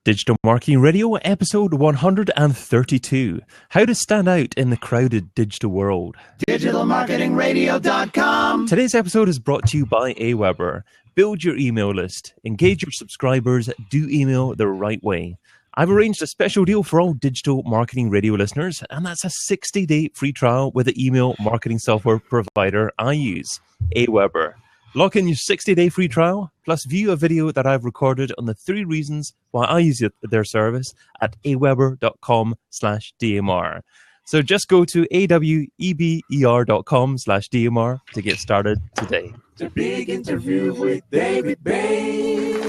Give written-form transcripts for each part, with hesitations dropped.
Digital Marketing Radio, episode 132. How to stand out in the crowded digital world. DigitalMarketingRadio.com. Today's episode is brought to you by Aweber. Build your email list. Engage your subscribers. Do email the right way. I've arranged a special deal for all Digital Marketing Radio listeners, and that's a 60-day free trial with the email marketing software provider I use, Aweber. Lock in your 60-day free trial, plus view a video that I've recorded on the 3 reasons why I use their service at aweber.com/DMR. So just go to aweber.com/DMR to get started today. The big interview with David Bain.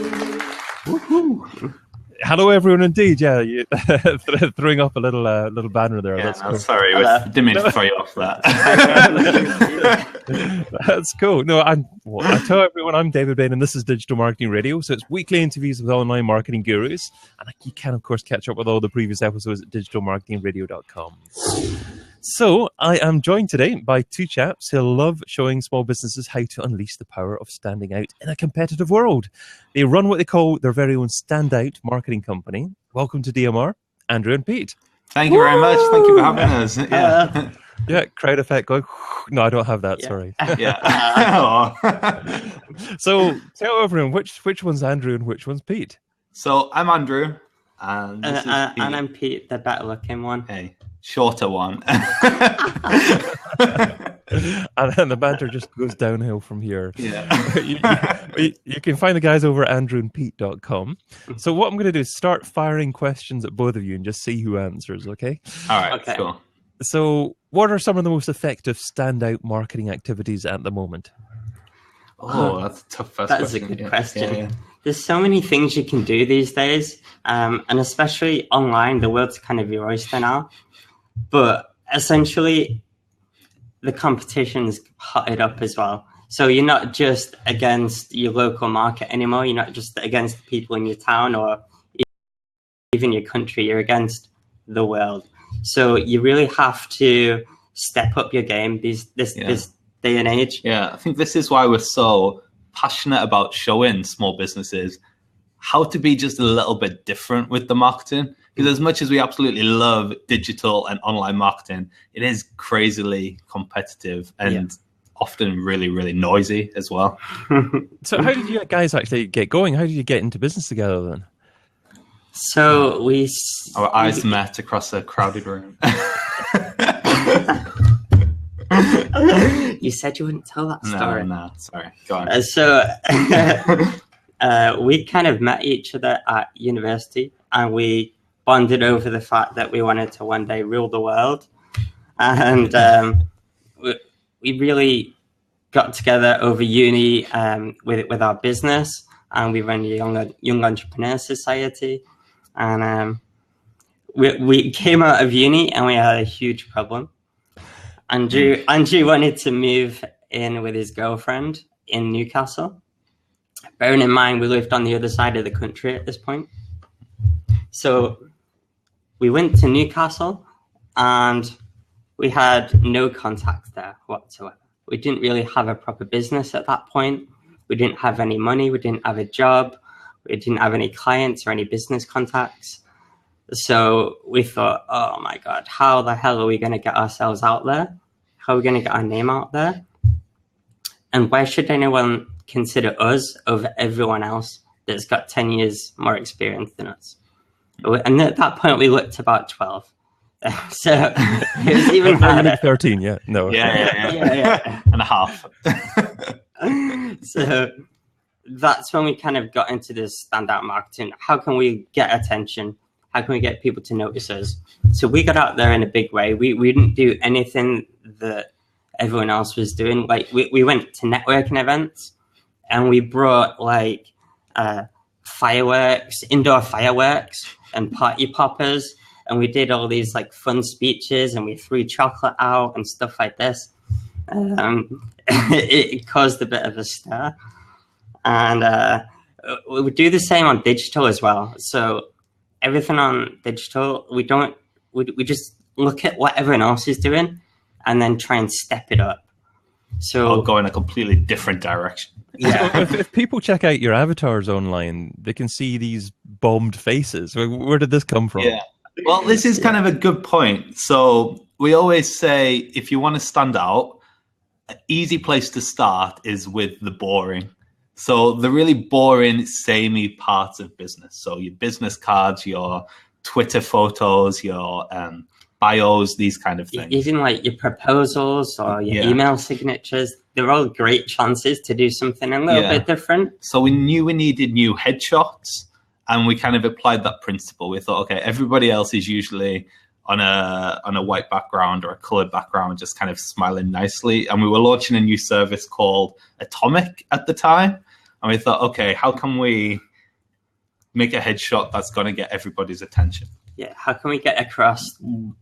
Woohoo! Hello, everyone. Indeed, yeah, you throwing up a little banner there. Yeah, That's no, cool. sorry, I didn't mean to throw you off that. That's cool. No, I tell everyone I'm David Bain, and this is Digital Marketing Radio. So it's weekly interviews with online marketing gurus, and you can, of course, catch up with all the previous episodes at digitalmarketingradio.com. So I am joined today by 2 chaps who love showing small businesses how to unleash the power of standing out in a competitive world. They run what they call their very own standout marketing company. Welcome to DMR, Andrew and Pete. Thank you very much. Thank you for having us. Yeah, Yeah, crowd effect going. No, I don't have that. yeah. Sorry. Yeah. So tell everyone which one's Andrew and which one's Pete. So I'm Andrew, and this is Pete. And I'm Pete, the better looking one. Hey, shorter one. And then the banter just goes downhill from here. Yeah. You can find the guys over at andrewandpete.com. So what I'm going to do is start firing questions at both of you and just see who answers, okay? All right. Okay. Cool. So what are some of the most effective standout marketing activities at the moment? Oh, that's a tough first That is question. a good Yeah, question. yeah. There's so many things you can do these days, and especially online, the world's kind of your oyster now. But essentially, the competition's hotted up as well. So you're not just against your local market anymore. You're not just against the people in your town or even your country. You're against the world. So you really have to step up your game this day and age. Yeah, I think this is why we're so passionate about showing small businesses how to be just a little bit different with the marketing. Because as much as we absolutely love digital and online marketing, it is crazily competitive and often really, really noisy as well. So how did you guys actually get going? How did you get into business together then? So Our eyes met across a crowded room. You said you wouldn't tell that story. No, sorry. Go on. So we kind of met each other at university, and we bonded over the fact that we wanted to one day rule the world. And we really got together over uni with our business, and we run a young entrepreneur society. And we came out of uni and we had a huge problem. Andrew wanted to move in with his girlfriend in Newcastle. Bearing in mind, we lived on the other side of the country at this point. So we went to Newcastle and we had no contacts there whatsoever. We didn't really have a proper business at that point. We didn't have any money. We didn't have a job. We didn't have any clients or any business contacts. So we thought, oh my God, how the hell are we going to get ourselves out there? How are we going to get our name out there? And why should anyone consider us over everyone else that's got 10 years more experience than us? And at that point, we looked about 12. So it was even harder. 13, yeah. No. Yeah. And a half. So that's when we kind of got into this standout marketing. How can we get attention? How can we get people to notice us? So we got out there in a big way. We didn't do anything that everyone else was doing. Like we went to networking events and we brought like fireworks, indoor fireworks and party poppers. And we did all these like fun speeches and we threw chocolate out and stuff like this. It caused a bit of a stir. And we would do the same on digital as well. So everything on digital, we just look at what everyone else is doing and then try and step it up. So I'll go in a completely different direction. Yeah. So if people check out your avatars online, they can see these bombed faces? Where did this come from? Yeah. Well, this is kind of a good point. So we always say, if you want to stand out, an easy place to start is with the boring. So the really boring, samey parts of business. So your business cards, your Twitter photos, your bios, these kind of things. Even like your proposals or your email signatures, they're all great chances to do something a little bit different. So we knew we needed new headshots, and we kind of applied that principle. We thought, okay, everybody else is usually on a white background or a colored background, just kind of smiling nicely. And we were launching a new service called Atomic at the time. And we thought, okay, how can we make a headshot that's going to get everybody's attention? Yeah, how can we get across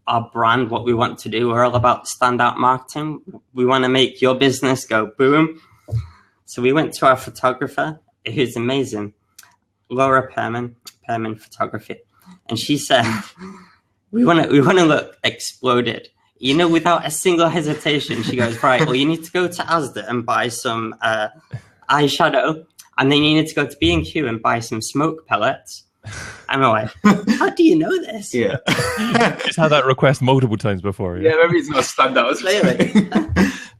our brand, what we want to do? We're all about standout marketing. We want to make your business go boom. So we went to our photographer, who's amazing, Laura Perman Photography. And she said, we want to look exploded. Without a single hesitation, she goes, right, well, you need to go to Asda and buy some eyeshadow. And then you need to go to B&Q and buy some smoke pellets. I'm like, how do you know this? Yeah. He's had that request multiple times before. Yeah, maybe it's not standout.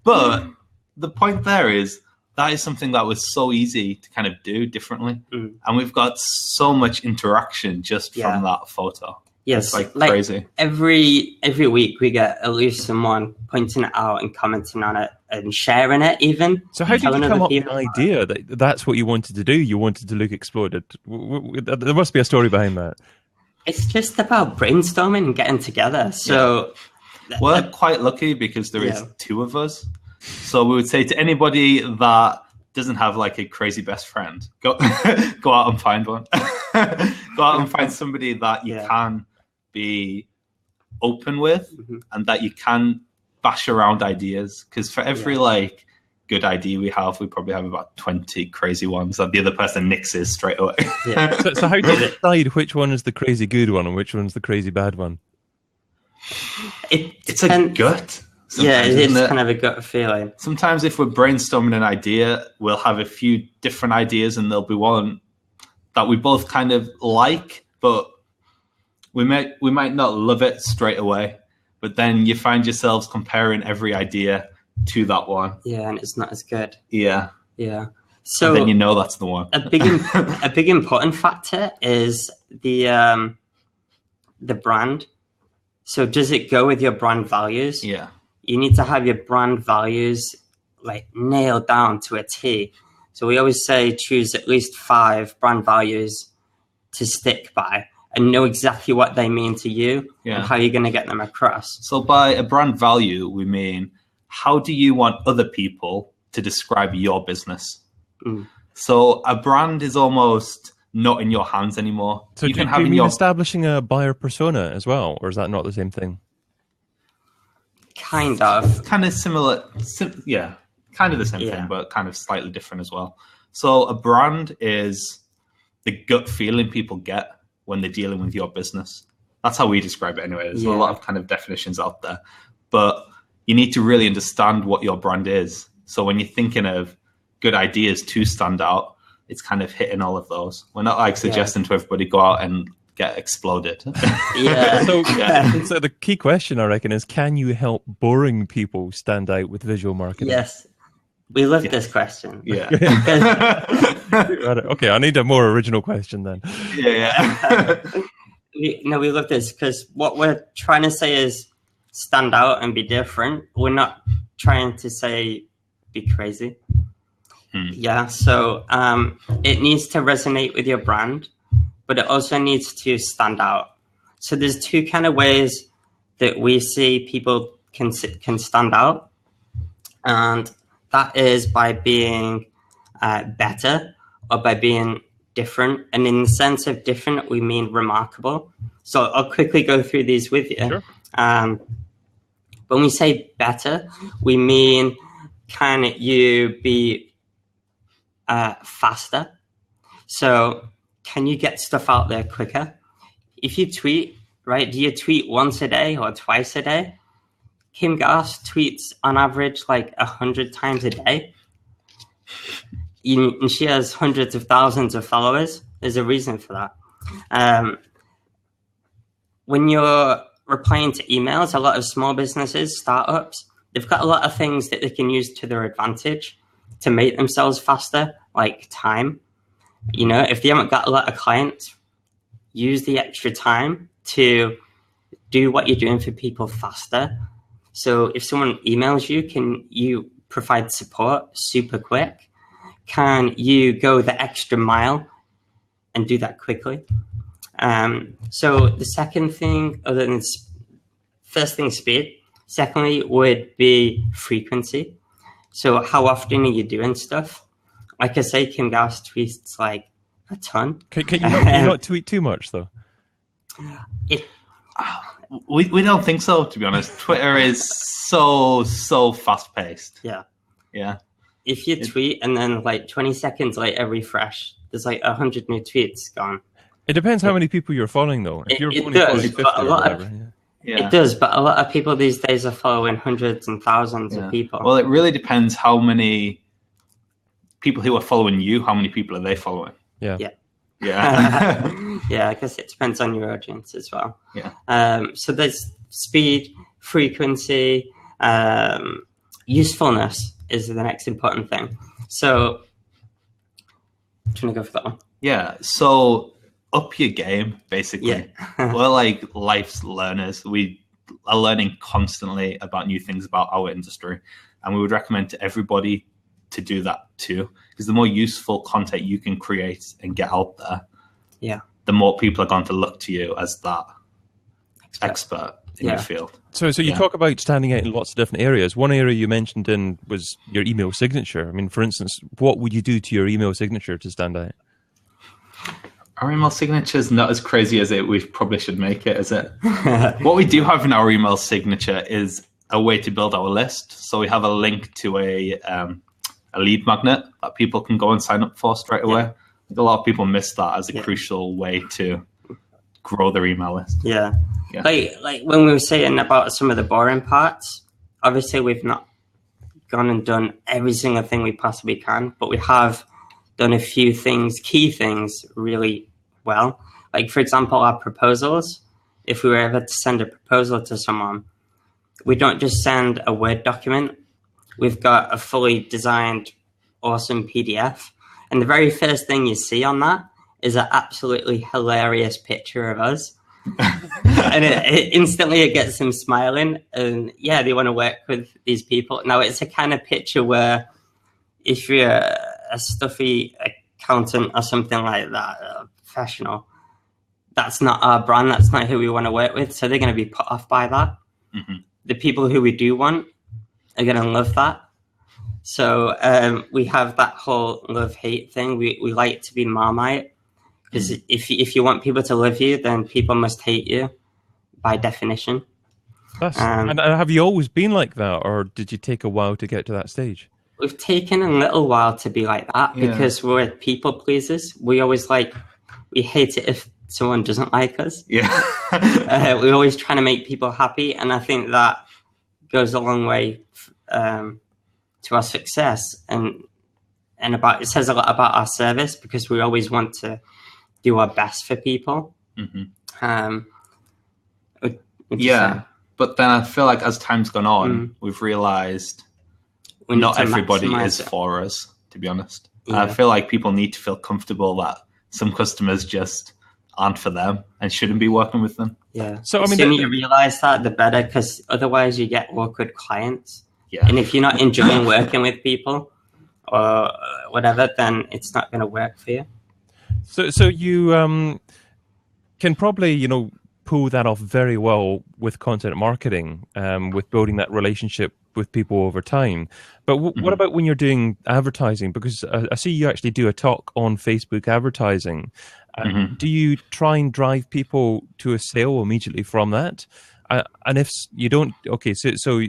But the point there is, that is something that was so easy to kind of do differently. And we've got so much interaction just from that photo. Yes, it's like crazy. Every week we get at least someone pointing it out and commenting on it and sharing it even. So how did you come up with the idea that that's what you wanted to do? You wanted to look exploded. There must be a story behind that. It's just about brainstorming and getting together. So we're quite lucky because there is two of us. So we would say to anybody that doesn't have like a crazy best friend, go out and find one. Go out and find somebody that you can be open with and that you can bash around ideas. Because for every like good idea we probably have about 20 crazy ones that the other person nixes straight away. So how do you decide which one is the crazy good one and which one's the crazy bad one? It's a gut. It's kind of a gut feeling. Sometimes if we're brainstorming an idea, we'll have a few different ideas and there'll be one that we both kind of like, but we might not love it straight away. But then you find yourselves comparing every idea to that one. Yeah, and it's not as good. Yeah. Yeah. So and then you know that's the one. a big important factor is the brand. So does it go with your brand values? Yeah. You need to have your brand values like nailed down to a T. So we always say choose at least 5 brand values to stick by and know exactly what they mean to you and how you're going to get them across. So by a brand value, we mean how do you want other people to describe your business? So a brand is almost not in your hands anymore. So you can have establishing a buyer persona as well, or is that not the same thing? Kind of. Kind of similar. Kind of the same thing, but kind of slightly different as well. So a brand is the gut feeling people get when they're dealing with your business. That's how we describe it anyway. There's a lot of kind of definitions out there. But you need to really understand what your brand is. So when you're thinking of good ideas to stand out, it's kind of hitting all of those. We're not like suggesting to everybody go out and get exploded. So the key question, I reckon, is can you help boring people stand out with visual marketing? Yes. We love this question. Yeah. Okay, I need a more original question then. We love this because what we're trying to say is stand out and be different. We're not trying to say be crazy. So it needs to resonate with your brand, but it also needs to stand out. So there's 2 kind of ways that we see people can stand out, and that is by being better or by being different. And in the sense of different, we mean remarkable. So I'll quickly go through these with you. Sure. When we say better, we mean can you be faster? So can you get stuff out there quicker? If you tweet, right, do you tweet once a day or twice a day? Kim Gass tweets on average like 100 times a day. And she has hundreds of thousands of followers. There's a reason for that. When you're replying to emails, a lot of small businesses, startups, they've got a lot of things that they can use to their advantage to make themselves faster, like time. You know, if they haven't got a lot of clients, use the extra time to do what you're doing for people faster. So if someone emails you, can you provide support super quick? Can you go the extra mile and do that quickly? So the second thing, other than first thing, speed. Secondly, would be frequency. So how often are you doing stuff? Like I say, Kim Gauss tweets like a ton. Can you not tweet too much though? We don't think so, to be honest. Twitter is so fast paced. Yeah. If you tweet and then like 20 seconds later refresh, there's like 100 new tweets gone. It depends how many people you're following though. If you're it does, 50 but a lot of, it does, but a lot of people these days are following hundreds and thousands of people. Well, it really depends how many people who are following you, how many people are they following? Yeah. I guess it depends on your audience as well. So there's speed, frequency, usefulness is the next important thing. So I'm trying to go for that one. So up your game, basically. We're like life's learners. We are learning constantly about new things about our industry, and we would recommend to everybody to do that too, because the more useful content you can create and get out there, the more people are going to look to you as that expert in your field. So you talk about standing out in lots of different areas. One area you mentioned in was your email signature. I mean, for instance, what would you do to your email signature to stand out? Our email signature is not as crazy as we probably should make it, is it? What we do have in our email signature is a way to build our list. So we have a link to a lead magnet that people can go and sign up for straight away. I think a lot of people miss that as a crucial way to grow their email list. Like when we were saying about some of the boring parts, obviously we've not gone and done every single thing we possibly can, but we have done a few things, key things really well. Like for example, our proposals. If we were ever to send a proposal to someone, we don't just send a Word document. We've got a fully designed, awesome PDF. And the very first thing you see on that is an absolutely hilarious picture of us. And it instantly gets them smiling. And they want to work with these people. Now, it's a kind of picture where if you're a stuffy accountant or something like that, professional, that's not our brand. That's not who we want to work with. So they're going to be put off by that. The people who we do want are going to love that. So we have that whole love-hate thing. We like to be Marmite, because if you want people to love you, then people must hate you by definition. And have you always been like that, or did you take a while to get to that stage? We've taken a little while to be like that because we're people pleasers. We always we hate it if someone doesn't like us. We're always trying to make people happy, and I think that goes a long way to our success, and it says a lot about our service, because we always want to do our best for people. But then I feel like as time's gone on, we've realized not everybody is for us, to be honest. I feel like people need to feel comfortable that some customers just aren't for them and shouldn't be working with them. So I mean, the sooner you realize that, the better, because otherwise you get awkward clients. And if you're not enjoying working with people or whatever, then it's not going to work for you. So you can probably, pull that off very well with content marketing, with building that relationship with people over time. But what about when you're doing advertising? Because I see you actually do a talk on Facebook advertising. Do you try and drive people to a sale immediately from that? And if you don't, so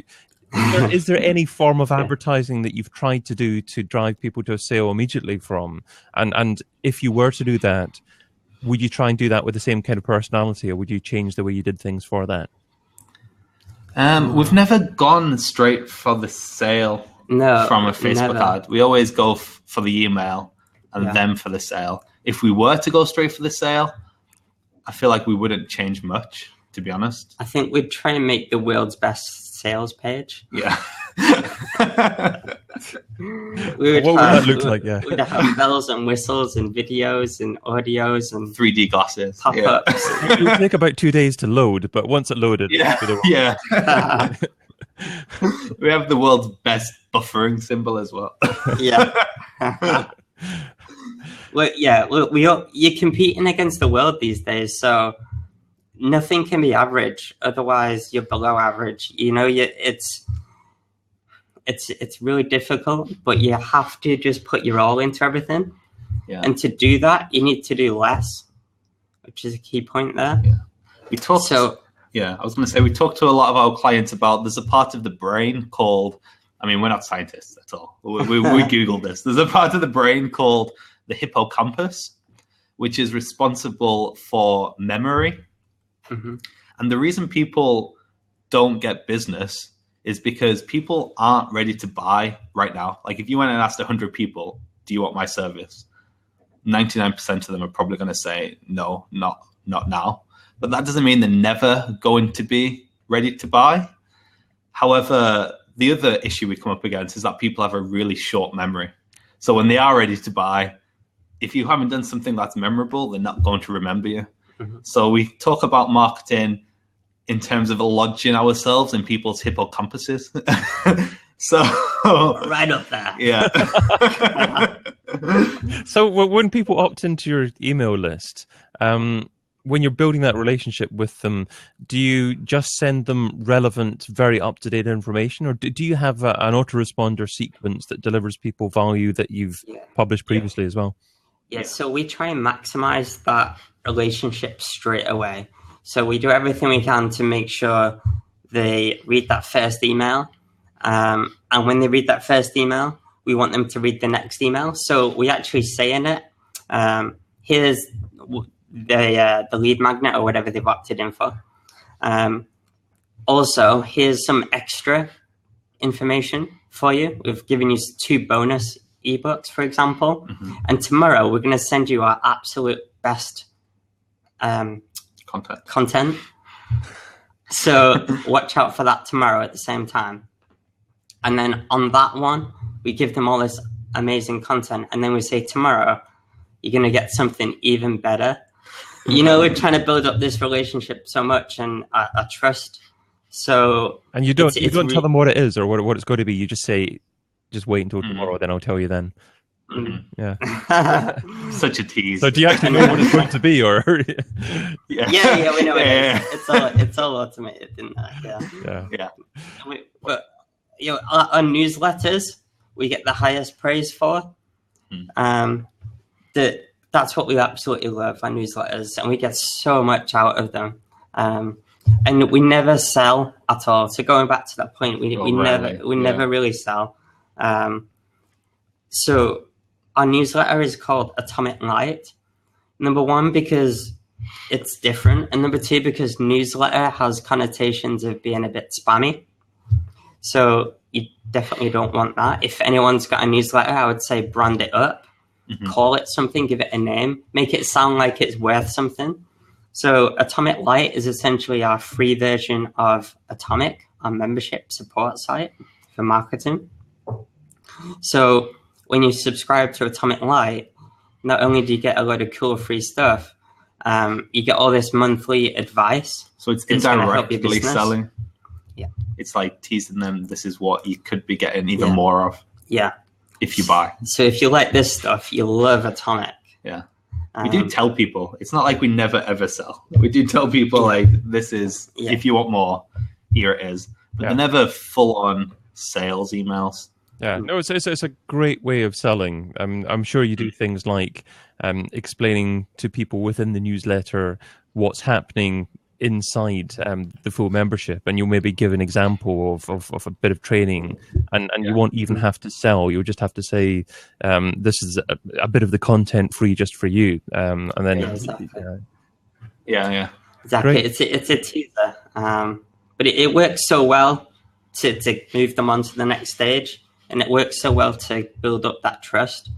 is there any form of advertising that you've tried to do to drive people to a sale immediately from? And if you were to do that, would you try and do that with the same kind of personality, or would you change the way you did things for that? We've never gone straight for the sale from a Facebook ad. We always go for the email and then for the sale. If we were to go straight for the sale, I feel like we wouldn't change much, to be honest. I think we'd try and make the world's best sales page. Yeah. What would that look like? Yeah. We'd have bells and whistles and videos and audios and 3D glasses. pop-ups. It would take about 2 days to load, but once it loaded, Yeah. yeah. We have the world's best buffering symbol as well. Yeah. Well, yeah. Look, you're competing against the world these days, so nothing can be average. Otherwise, you're below average. You know, it's really difficult, but you have to just put your all into everything. Yeah. And to do that, you need to do less, which is a key point there. Yeah. We talked. So, yeah, I was going to say we talked to a lot of our clients about there's a part of the brain called. I mean, we're not scientists at all. We Googled this. There's a part of the brain called the hippocampus, which is responsible for memory. mm-hmm. And the reason people don't get business is because people aren't ready to buy right now. Like if you went and asked 100 people, do you want my service? 99% of them are probably going to say, no, not now. But that doesn't mean they're never going to be ready to buy. However, the other issue we come up against is that people have a really short memory. So when they are ready to buy, if you haven't done something that's memorable, they're not going to remember you. Mm-hmm. So we talk about marketing in terms of lodging ourselves in people's hippocampuses. So right up there. Yeah. So when people opt into your email list, when you're building that relationship with them, do you just send them relevant, very up-to-date information, or do you have an autoresponder sequence that delivers people value that you've published previously as well? Yeah, so we try and maximize that relationship straight away. So we do everything we can to make sure they read that first email. And when they read that first email, we want them to read the next email. So we actually say in it, here's the lead magnet or whatever they've opted in for. Also, here's some extra information for you. We've given you 2 bonus ebooks, for example. Mm-hmm. And tomorrow we're going to send you our absolute best content. So watch out for that tomorrow at the same time. And then on that one, we give them all this amazing content. And then we say, tomorrow, you're going to get something even better. You know, we're trying to build up this relationship so much and a trust. So, and you don't tell them what it is or what it's going to be. You just say, just wait until tomorrow, then I'll tell you then. Mm-hmm. Yeah. Such a tease. So do you actually know what it's going to be, or? Yeah, we know it is. It's all automated in that. Yeah. You know, our newsletters, we get the highest praise for. That's what we absolutely love, our newsletters, and we get so much out of them. And we never sell at all. So going back to that point, we never really sell. So our newsletter is called Atomic Light. Number 1, because it's different, and number 2, because newsletter has connotations of being a bit spammy. So you definitely don't want that. If anyone's got a newsletter, I would say brand it up. Mm-hmm. Call it something, give it a name, make it sound like it's worth something. So Atomic Light is essentially our free version of Atomic, our membership support site for marketing. So when you subscribe to Atomic Light, not only do you get a load of cool free stuff, you get all this monthly advice. So it's indirectly selling. Yeah. It's like teasing them, this is what you could be getting even more of. Yeah. If you buy. So if you like this stuff, you love Atomic. Yeah. We do tell people. It's not like we never ever sell. We do tell people like this is if you want more, here it is. But they're never full on sales emails. Yeah, no, it's a great way of selling. I'm sure you do things like explaining to people within the newsletter what's happening inside the full membership, and you'll maybe give an example of a bit of training, and you won't even have to sell. You'll just have to say this is a bit of the content free just for you, and then exactly. Exactly. Great. It's a teaser, but it works so well to move them on to the next stage, and it works so well to build up that trust.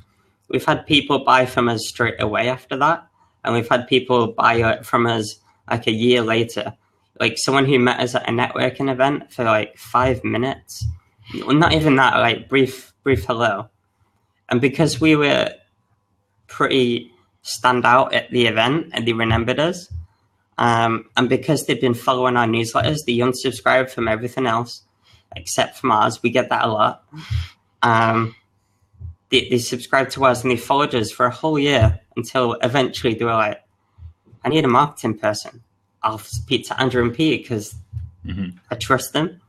We've had people buy from us straight away after that. and we've had people buy it from us like a year later. Like someone who met us at a networking event for like 5 minutes, well, not even that, like brief hello. And because we were pretty stand out at the event and they remembered us, and because they've been following our newsletters, they unsubscribed from everything else except from ours. We get that a lot. They subscribed to us and they followed us for a whole year until eventually they were like, I need a marketing person. I'll speak to Andrew and Pete because I trust them.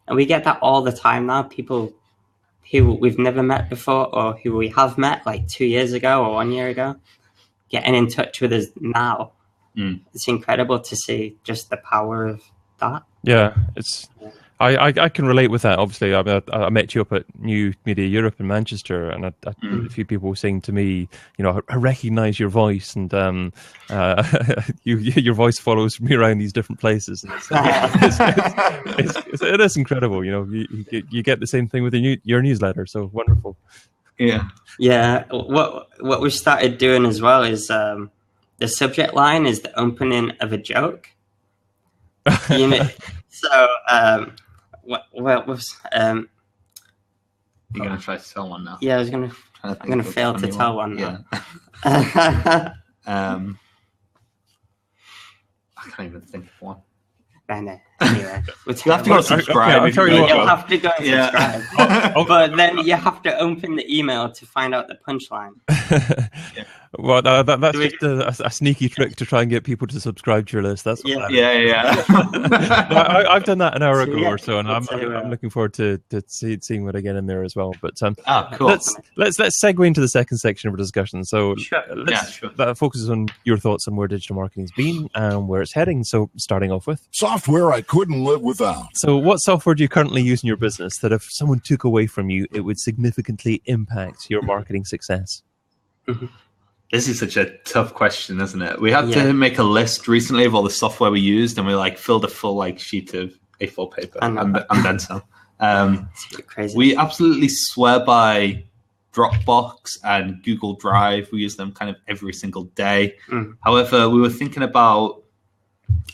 And we get that all the time now. People who we've never met before or who we have met like 2 years ago or 1 year ago, getting in touch with us now. It's incredible to see just the power of that. Yeah, I can relate with that. Obviously, I met you up at New Media Europe in Manchester, and a few people were saying to me, I recognise your voice, and your voice follows me around these different places. And it is incredible. You get the same thing with your newsletter. So wonderful. Yeah. What we've started doing as well is the subject line is the opening of a joke. So. What was you're gonna try to tell one now? Yeah, I'm gonna fail to tell one now. I can't even think of one. Anyway, you have to go subscribe. I'll tell you what. You'll have to go subscribe. But then you have to open the email to find out the punchline. Well, that's just a sneaky trick to try and get people to subscribe to your list. That's what I've done that an hour ago or so, and I'm looking forward to seeing what I get in there as well. But cool. Let's segue into the second section of our discussion. So that focuses on your thoughts on where digital marketing's been and where it's heading. So starting off with software I couldn't live without. So what software do you currently use in your business that if someone took away from you, it would significantly impact your marketing success? This is such a tough question, isn't it? We had to make a list recently of all the software we used, and we filled a full sheet of A4 paper and then some. Crazy. We absolutely swear by Dropbox and Google Drive. We use them kind of every single day. However, we were thinking about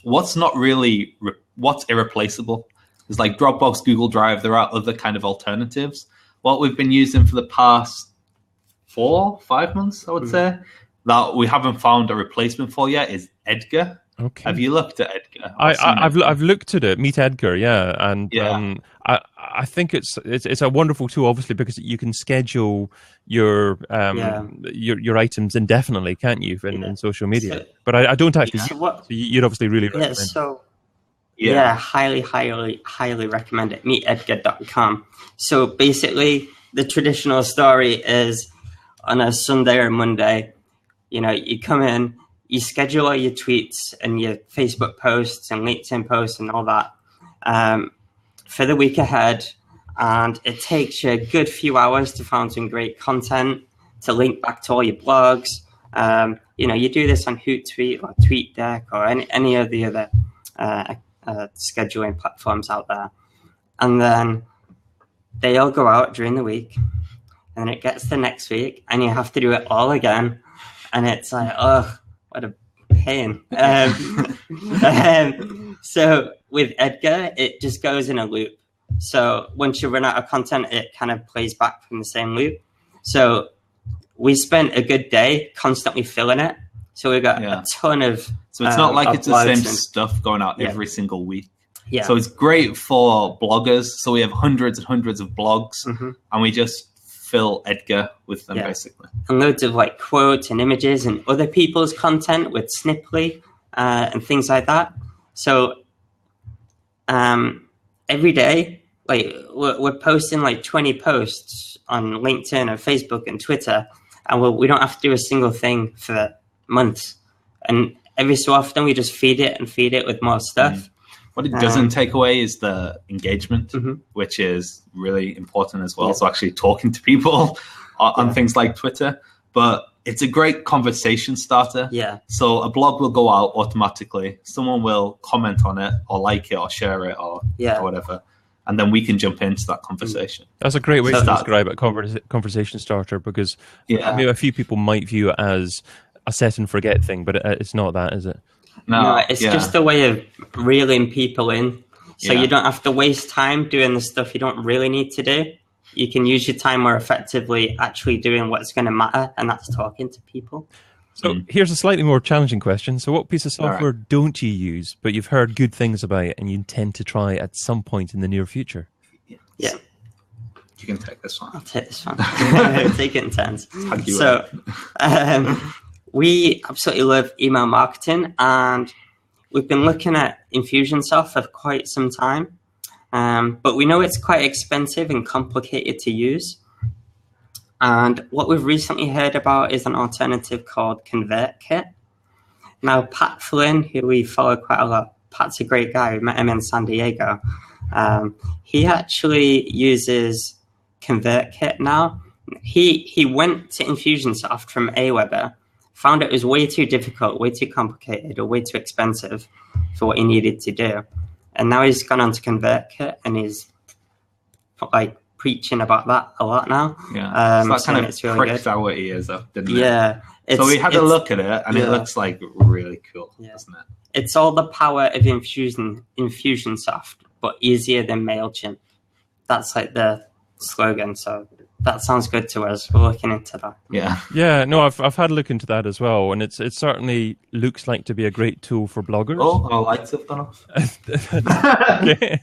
what's irreplaceable. There's Dropbox, Google Drive. There are other kind of alternatives. What we've been using for the past 4-5 months, I would say, that we haven't found a replacement for yet is Edgar. Okay. Have you looked at Edgar? I've looked at it. Meet Edgar, and I think it's a wonderful tool, obviously, because you can schedule your items indefinitely, can't you, in social media? So, but I don't actually. So you'd obviously really recommend. Highly recommend it. MeetEdgar.com. So basically, the traditional story is on a Sunday or Monday, you come in, you schedule all your tweets and your Facebook posts and LinkedIn posts and all that for the week ahead. And it takes you a good few hours to find some great content to link back to all your blogs. You do this on Hootsuite or TweetDeck or any of the other scheduling platforms out there. And then they all go out during the week. And it gets to next week, and you have to do it all again. And it's what a pain. So with Edgar, it just goes in a loop. So once you run out of content, it kind of plays back from the same loop. So we spent a good day constantly filling it. So we got a ton of. So it's not like it's the same stuff going out every single week. Yeah. So it's great for bloggers. So we have hundreds and hundreds of blogs, and we just fill Edgar with them basically. And loads of quotes and images and other people's content with Sniply and things like that. So every day, we're posting 20 posts on LinkedIn and Facebook and Twitter, and we don't have to do a single thing for months. And every so often we just feed it with more stuff. What it doesn't take away is the engagement, which is really important as well. So actually talking to people on things like Twitter, but it's a great conversation starter. Yeah. So a blog will go out automatically. Someone will comment on it or like it or share it or whatever. And then we can jump into that conversation. That's a great way to describe it, conversation starter, because a few people might view it as a set and forget thing, but it's not that, is it? No, it's just a way of reeling people in. So you don't have to waste time doing the stuff you don't really need to do. You can use your time more effectively actually doing what's going to matter, and that's talking to people. So here's a slightly more challenging question. So what piece of software don't you use, but you've heard good things about it and you intend to try at some point in the near future? Yeah. You can take this one. I'll take this one. Take it in turns. So we absolutely love email marketing, and we've been looking at Infusionsoft for quite some time. But we know it's quite expensive and complicated to use. And what we've recently heard about is an alternative called ConvertKit. Now, Pat Flynn, who we follow quite a lot, Pat's a great guy. We met him in San Diego. He actually uses ConvertKit now. He went to Infusionsoft from Aweber, found it was way too difficult, way too complicated, or way too expensive for what he needed to do. And now he's gone on to ConvertKit, and he's like preaching about that a lot now. Yeah, so that kind of really pricked our ears up, didn't it? Yeah. So we had a look at it, and it looks like really cool, doesn't it? It's all the power of Infusionsoft, but easier than MailChimp. That's like the slogan. So that sounds good to us. We're looking into that. Yeah. Yeah, no, I've had a look into that as well, and it certainly looks like to be a great tool for bloggers. Oh, our lights have gone off. Okay.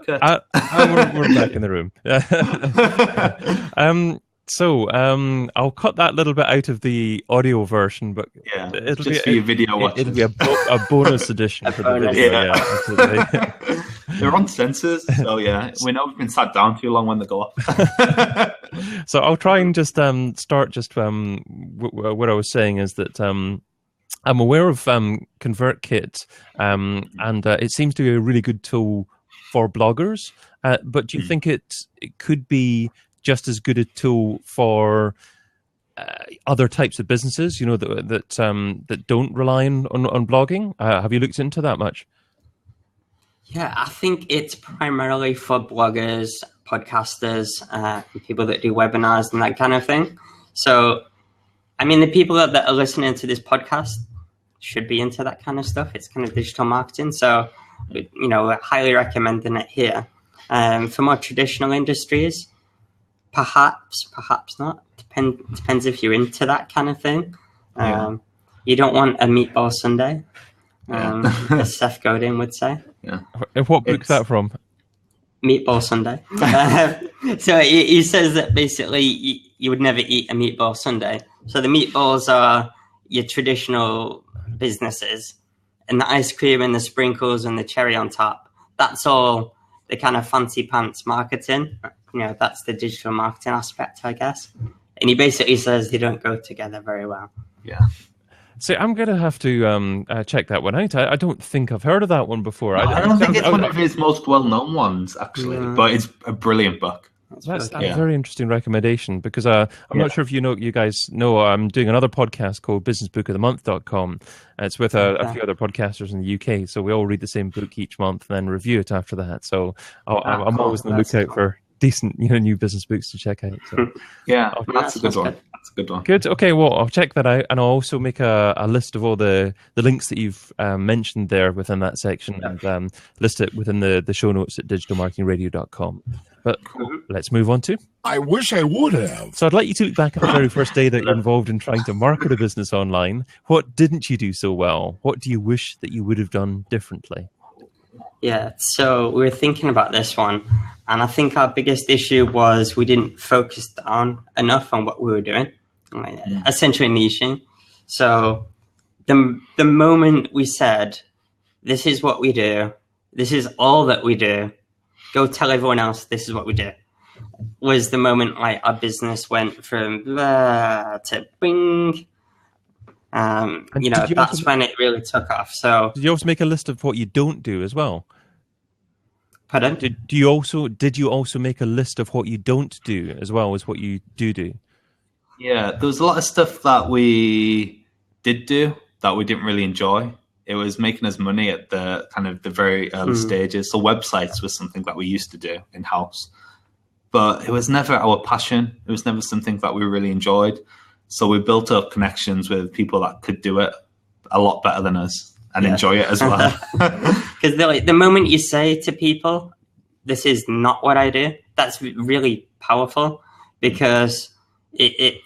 Good. We're back in the room. So I'll cut that little bit out of the audio version, but it'll just be a video watch. It'll be a bonus edition for the video. Yeah, absolutely. They're on sensors, so we know we've been sat down too long when they go off. So I'll try and just start just what I was saying is that I'm aware of ConvertKit, and it seems to be a really good tool for bloggers. But do you think it could be just as good a tool for other types of businesses? You know, that don't rely on blogging. Have you looked into that much? Yeah, I think it's primarily for bloggers, podcasters, people that do webinars and that kind of thing. So, I mean, the people that are listening to this podcast should be into that kind of stuff. It's kind of digital marketing. So, you know, we're highly recommending it here. For more traditional industries, perhaps not. Depends if you're into that kind of thing. You don't want a meatball sundae, as Seth Godin would say. Yeah. What book's that from? Meatball sundae. So he says that basically you would never eat a meatball sundae. So the meatballs are your traditional businesses, and the ice cream and the sprinkles and the cherry on top, that's all the kind of fancy pants marketing. You know, that's the digital marketing aspect, I guess. And he basically says they don't go together very well. Yeah. So I'm going to have to check that one out. I don't think I've heard of that one before. I don't think it's one of his most well-known ones, actually, but it's a brilliant book. That's a very interesting recommendation, because I'm not sure if you guys know, I'm doing another podcast called businessbookofthemonth.com. It's with a few other podcasters in the UK. So we all read the same book each month and then review it after that. So I'm always on the lookout for decent, new business books to check out. So that's a good one. That's a good one. Good. Okay, well, I'll check that out, and I'll also make a list of all the links that you've mentioned there within that section, and list it within the show notes at digitalmarketingradio.com. But let's move on to... I wish I would have. So I'd like you to look back at the very first day that you're involved in trying to market a business online. What didn't you do so well? What do you wish that you would have done differently? Yeah, so we were thinking about this one, and I think our biggest issue was we didn't focus down enough on what we were doing, essentially niching. So the moment we said, this is what we do, this is all that we do, go tell everyone else this is what we do, was the moment like our business went from blah to bing. That's when it really took off. So did you also make a list of what you don't do as well? Pardon? Did you also make a list of what you don't do as well as what you do? Yeah, there was a lot of stuff that we did do that we didn't really enjoy. It was making us money at the kind of the very early stages. So websites was something that we used to do in-house. but it was never our passion. It was never something that we really enjoyed. So we built up connections with people that could do it a lot better than us and enjoy it as well. Because the moment you say to people, this is not what I do, that's really powerful, because it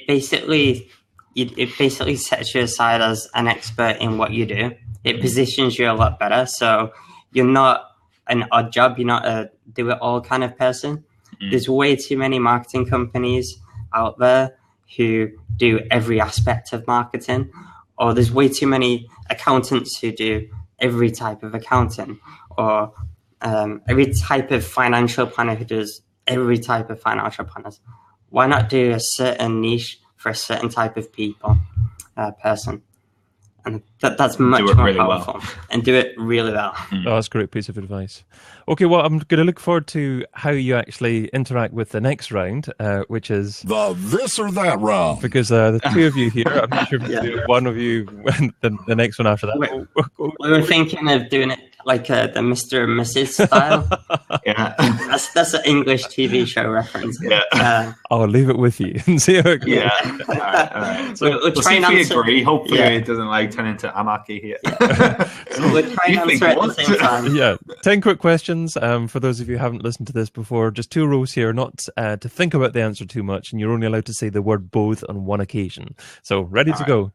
basically sets you aside as an expert in what you do. It positions you a lot better. So you're not an odd job. You're not a do-it-all kind of person. There's way too many marketing companies out there who do every aspect of marketing, or there's way too many accountants who do every type of accounting, or every type of financial planner who does every type of financial planners. Why not do a certain niche for a certain type of person? And that's much more really powerful. Well. And do it really well. Oh, that's a great piece of advice. Okay, well, I'm going to look forward to how you actually interact with the next round, which is The this or that round. because the two of you here, I'm not sure if you do one of you the next one after that. We were thinking of doing it like the Mr. and Mrs. style. Yeah. That's an English TV show reference. Yeah. I'll leave it with you and see how it goes. Yeah. All right. So We'll see if we agree. Hopefully it doesn't turn into anarchy here. So we'll try and answer at the same time. Yeah, 10 quick questions. For those of you who haven't listened to this before, just 2 rules here, not to think about the answer too much, and you're only allowed to say the word both on one occasion. So, ready to go.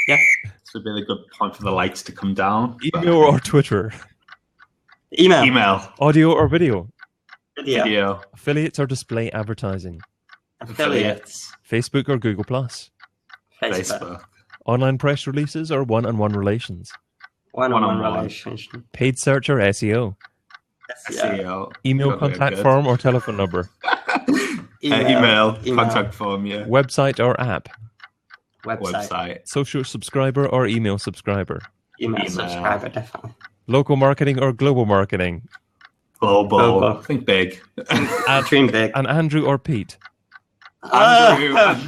Yeah. This would be a good point for the lights to come down. Email or Twitter? Email. Audio or video? Video. Affiliates or display advertising? Affiliates. Facebook or Google+? Facebook. Online press releases or one-on-one relations? One-on-one relationship. Paid search or SEO? SEO. Email contact form or telephone number? Email. Contact form, yeah. Website or app? Website. Social subscriber or email subscriber? Email subscriber, definitely. Local marketing or global marketing? Global. Think big. Dream big. And Andrew or Pete? Andrew. Both.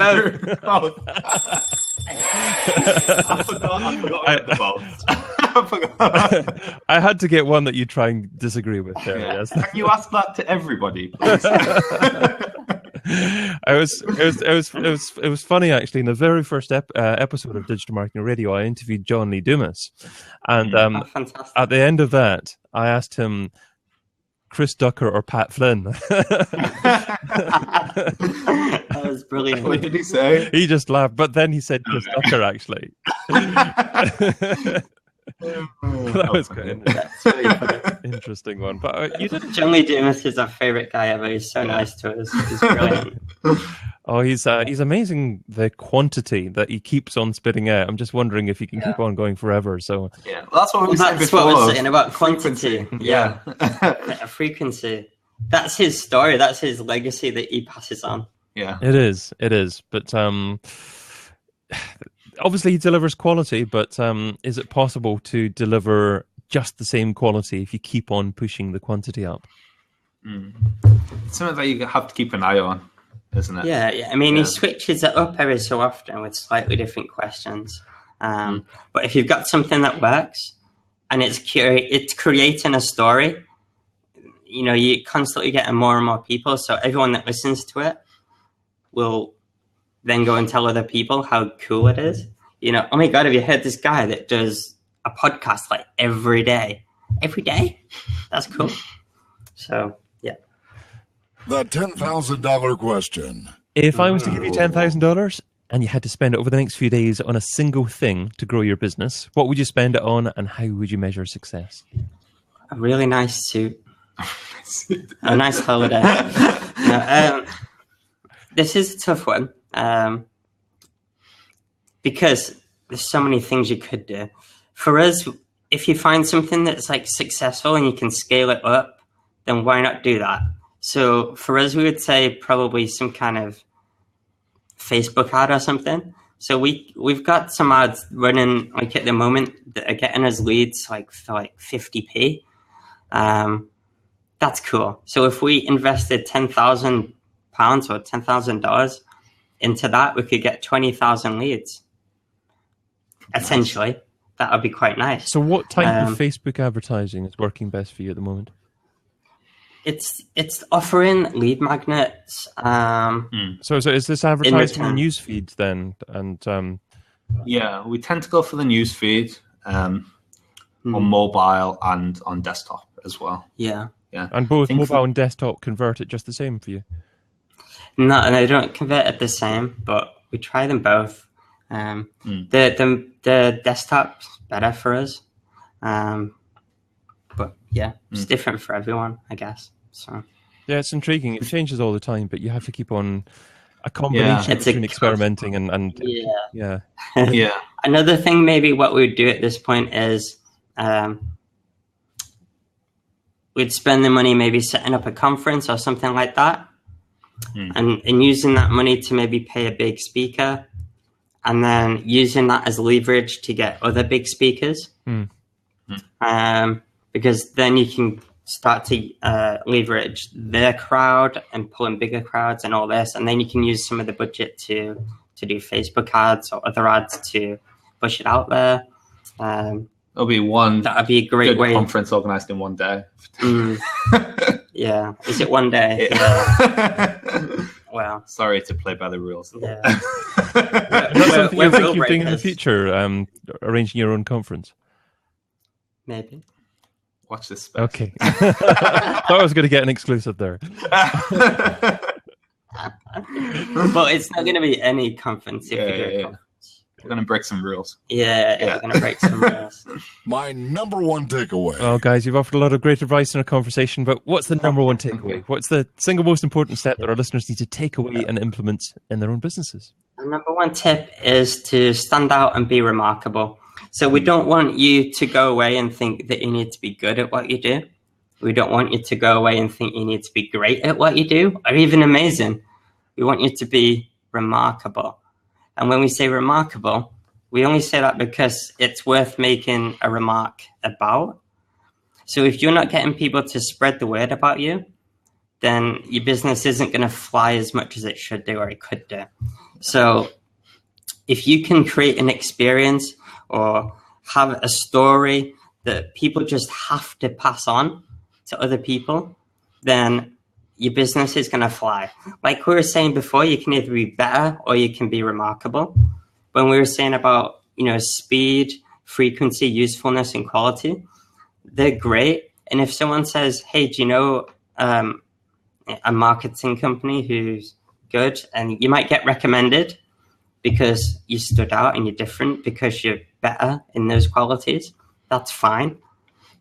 I forgot the both. I forgot. I had to get one that you try and disagree with there. Yeah. Yes. Can you ask that to everybody, please? It was funny actually. In the very first episode of Digital Marketing Radio, I interviewed John Lee Dumas, and Fantastic. at the end of that, I asked him, Chris Ducker or Pat Flynn. That was brilliant. What did he say? He just laughed, but then he said Chris Ducker actually. That was quite That's really funny. interesting one. But you didn't. John Lee Dumas is our favourite guy ever. He's so nice to us. He's brilliant. Oh, he's amazing. The quantity that he keeps on spitting out. I'm just wondering if he can keep on going forever. So Yeah, well, that's what we said That's before. what we're saying about quantity. Yeah. A frequency. That's his story. That's his legacy that he passes on. Yeah. it is. But obviously he delivers quality. But is it possible to deliver just the same quality if you keep on pushing the quantity up? It's something that you have to keep an eye on, isn't it? Yeah. I mean, he switches it up every so often with slightly different questions. But if you've got something that works and it's creating a story, you know, you're constantly getting more and more people. So everyone that listens to it will then go and tell other people how cool it is. You know, oh my God, have you heard this guy that does a podcast like every day? Every day? That's cool. So, yeah. The $10,000 question. If I was to give you $10,000 and you had to spend it over the next few days on a single thing to grow your business, what would you spend it on, and how would you measure success? A really nice suit. A nice holiday. This is a tough one because there's so many things you could do. For us, if you find something that's like successful and you can scale it up, then why not do that? So for us, we would say probably some kind of Facebook ad or something. So we've got some ads running like at the moment that are getting us leads like for like 50p. That's cool. So if we invested £10,000 or $10,000 into that, we could get 20,000 leads. Essentially, that would be quite nice. So what type of Facebook advertising is working best for you at the moment? It's offering lead magnets. So is this advertising on newsfeed then? And yeah, we tend to go for the newsfeed on mobile and on desktop as well. Yeah. And both mobile and desktop convert it just the same for you? No, they don't convert it the same, but we try them both. The desktop's better for us. But yeah, it's different for everyone, I guess. So yeah, it's intriguing. It changes all the time, but you have to keep on a combination between experimenting and yeah. Another thing, maybe what we would do at this point is we'd spend the money maybe setting up a conference or something like that, and using that money to maybe pay a big speaker, and then using that as leverage to get other big speakers. Because then you can start to leverage their crowd and pull in bigger crowds and all this, and then you can use some of the budget to do Facebook ads or other ads to push it out there. That'll be that'd be a great way. Conference organized in one day. Yeah, is it one day? Yeah. Well, sorry to play by the rules. Yeah. Is that something you think you're doing in the future? Arranging your own conference? Maybe. Watch this space. Okay. Thought I was going to get an exclusive there. But it's not going to be any conference if we do a conference. We're going to break some rules. Yeah, we're going to break some rules. My number one takeaway. Well, guys, you've offered a lot of great advice in our conversation, but what's the number one takeaway? What's the single most important step that our listeners need to take away and implement in their own businesses? The number one tip is to stand out and be remarkable. So we don't want you to go away and think that you need to be good at what you do. We don't want you to go away and think you need to be great at what you do or even amazing. We want you to be remarkable. And when we say remarkable, we only say that because it's worth making a remark about. So if you're not getting people to spread the word about you, then your business isn't going to fly as much as it should do or it could do. So if you can create an experience or have a story that people just have to pass on to other people, then your business is going to fly. Like we were saying before, you can either be better or you can be remarkable. When we were saying about, speed, frequency, usefulness, and quality, they're great. And if someone says, hey, do you know a marketing company who's good? And you might get recommended because you stood out and you're different because you're better in those qualities. That's fine.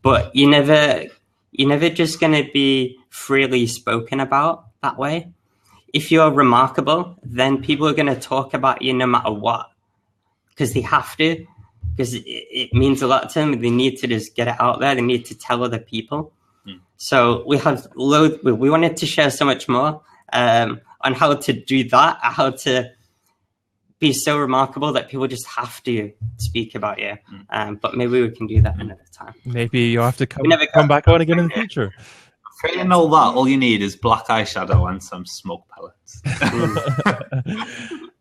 But you're never just going to be freely spoken about that way. If you're remarkable, then people are going to talk about you no matter what, because they have to, because it means a lot to them. They need to just get it out there. They need to tell other people. So we have we wanted to share so much more on how to do that, how to be so remarkable that people just have to speak about you. But maybe we can do that another time. Maybe you'll have to come back on again in the future. Failing all that, all you need is black eyeshadow and some smoke pellets.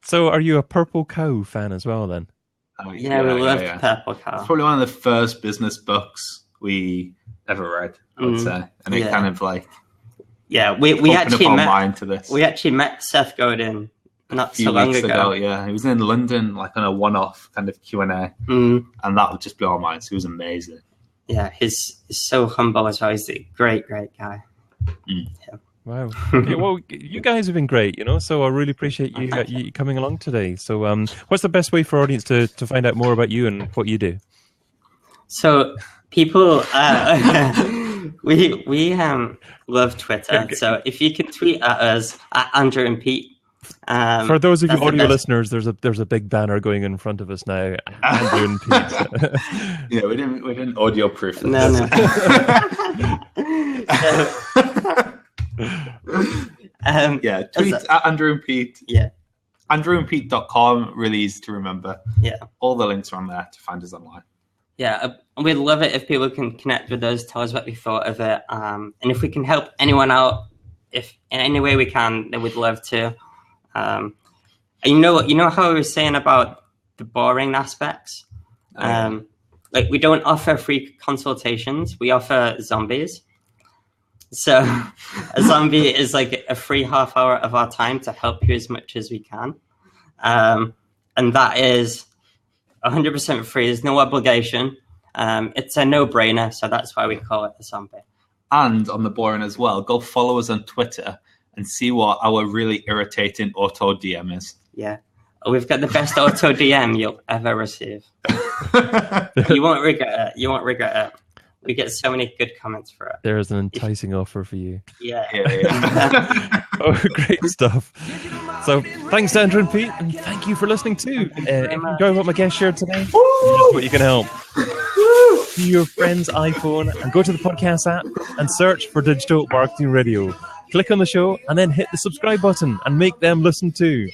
So are you a Purple Cow fan as well then? Yeah, we love Purple Cow. It's probably one of the first business books we ever read, I would say. And it kind of like we actually met Seth Godin not so long ago. Yeah, he was in London, like on a one-off kind of Q&A, and that would just blow our minds. He was amazing. Yeah, he's so humble as well. He's a great guy. Yeah. Wow. Okay, well, you guys have been great, so I really appreciate you coming along today. So what's the best way for our audience to find out more about you and what you do? So people, we love Twitter. Okay. So if you could tweet at us at Andrew and Pete. For those of you audio listeners, there's a big banner going in front of us now. Andrew and Pete. Yeah, we didn't audio proof. No. Tweet at Andrew and Pete. Yeah. AndrewandPete.com, really easy to remember. Yeah. All the links are on there to find us online. Yeah, we'd love it if people can connect with us, tell us what they thought of it. And if we can help anyone out, if in any way we can, then we'd love to. You know how I was saying about the boring aspects? Like we don't offer free consultations. We offer zombies. So a zombie is like a free half hour of our time to help you as much as we can. And that is 100% free. There's no obligation. It's a no-brainer, so that's why we call it a zombie. And on the boring as well, go follow us on Twitter and see what our really irritating auto DM is. Yeah. We've got the best auto DM you'll ever receive. You won't regret it. We get so many good comments for it. There's an enticing offer for you. Yeah. Oh, great stuff. So thanks to Andrew and Pete, and thank you for listening too. If you enjoy what my guest shared today, here's what you can help. To your friend's iPhone and go to the podcast app and search for Digital Marketing Radio. Click on the show and then hit the subscribe button and make them listen too.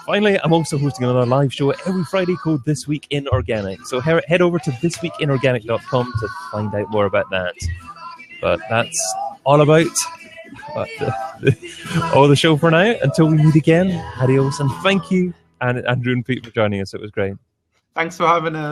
Finally, I'm also hosting another live show every Friday called This Week in Organic. So head over to thisweekinorganic.com to find out more about that. But that's all about all the show for now. Until we meet again, adios, and thank you, and Andrew and Pete, for joining us. It was great. Thanks for having us.